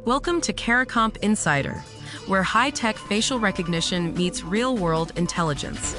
Welcome to CARICOMP Insider, where high-tech facial recognition meets real-world intelligence.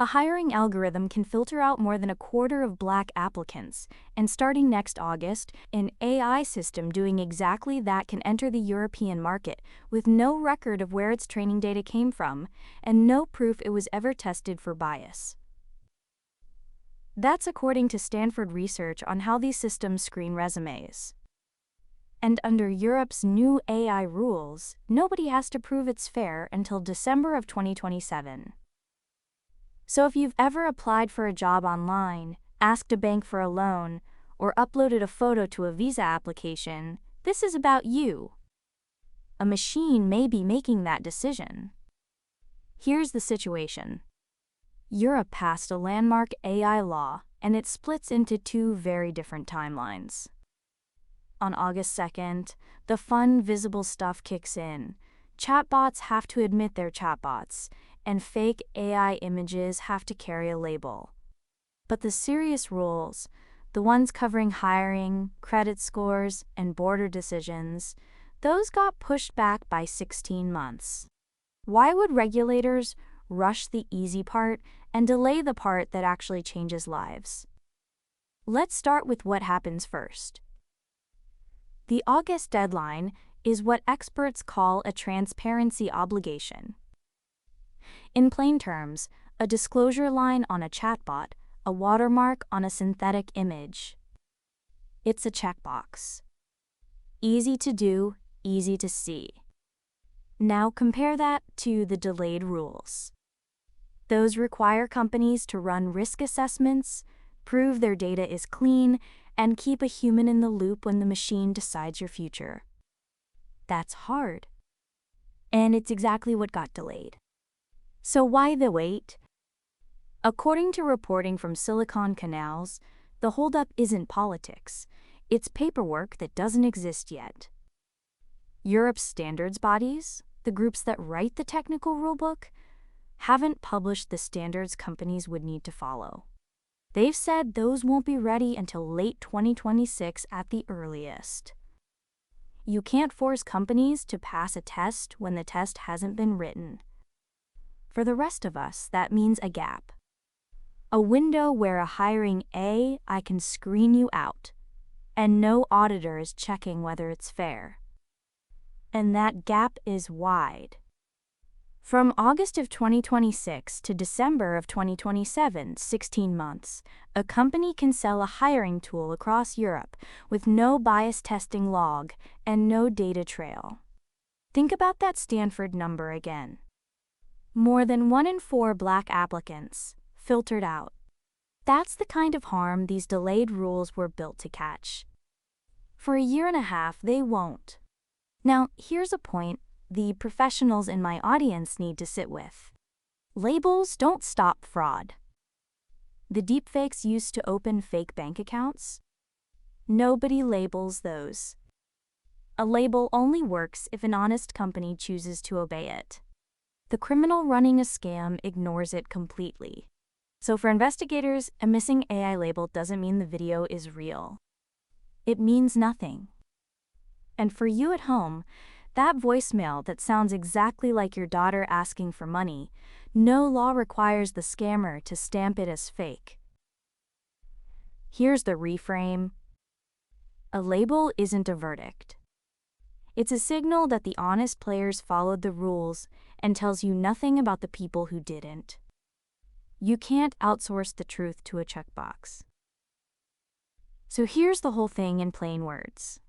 A hiring algorithm can filter out more than a quarter of Black applicants, and starting next August, an AI system doing exactly that can enter the European market with no record of where its training data came from and no proof it was ever tested for bias. That's according to Stanford research on how these systems screen resumes. And under Europe's new AI rules, nobody has to prove it's fair until December of 2027. So if you've ever applied for a job online, asked a bank for a loan, or uploaded a photo to a visa application, this is about you. A machine may be making that decision. Here's the situation. Europe passed a landmark AI law, and it splits into two very different timelines. On August 2nd, the fun, visible stuff kicks in. Chatbots have to admit they're chatbots, and fake AI images have to carry a label. But the serious rules, the ones covering hiring, credit scores, and border decisions, those got pushed back by 16 months. Why would regulators rush the easy part and delay the part that actually changes lives? Let's start with what happens first. The August deadline is what experts call a transparency obligation. In plain terms, a disclosure line on a chatbot, a watermark on a synthetic image. It's a checkbox. Easy to do, easy to see. Now compare that to the delayed rules. Those require companies to run risk assessments, prove their data is clean, and keep a human in the loop when the machine decides your future. That's hard. And it's exactly what got delayed. So why the wait? According to reporting from Silicon Canals, the holdup isn't politics. It's paperwork that doesn't exist yet. Europe's standards bodies, the groups that write the technical rulebook, haven't published the standards companies would need to follow. They've said those won't be ready until late 2026 at the earliest. You can't force companies to pass a test when the test hasn't been written. For the rest of us, that means a gap. A window where a hiring AI can screen you out, and no auditor is checking whether it's fair. And that gap is wide. From August of 2026 to December of 2027, 16 months, a company can sell a hiring tool across Europe with no bias testing log and no data trail. Think about that Stanford number again. More than 1 in 4 Black applicants filtered out. That's the kind of harm these delayed rules were built to catch. For a year and a half, they won't. Now, here's a point the professionals in my audience need to sit with. Labels don't stop fraud. The deepfakes used to open fake bank accounts? Nobody labels those. A label only works if an honest company chooses to obey it. The criminal running a scam ignores it completely. So for investigators, a missing AI label doesn't mean the video is real. It means nothing. And for you at home, that voicemail that sounds exactly like your daughter asking for money, no law requires the scammer to stamp it as fake. Here's the reframe. A label isn't a verdict. It's a signal that the honest players followed the rules and tells you nothing about the people who didn't. You can't outsource the truth to a checkbox. So here's the whole thing in plain words.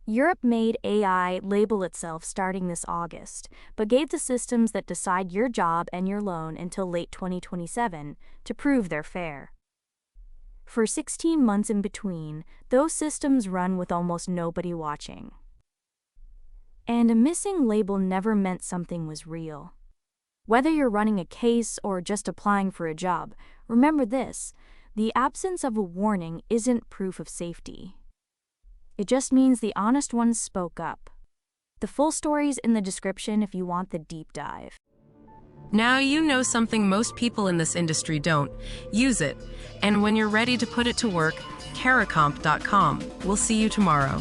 Europe made AI label itself starting this August, but gave the systems that decide your job and your loan until late 2027 to prove they're fair. For 16 months in between, those systems run with almost nobody watching. And a missing label never meant something was real. Whether you're running a case or just applying for a job, remember this: the absence of a warning isn't proof of safety. It just means the honest ones spoke up. The full story's in the description if you want the deep dive. Now you know something most people in this industry don't. Use it. And when you're ready to put it to work, caracomp.com. We'll see you tomorrow.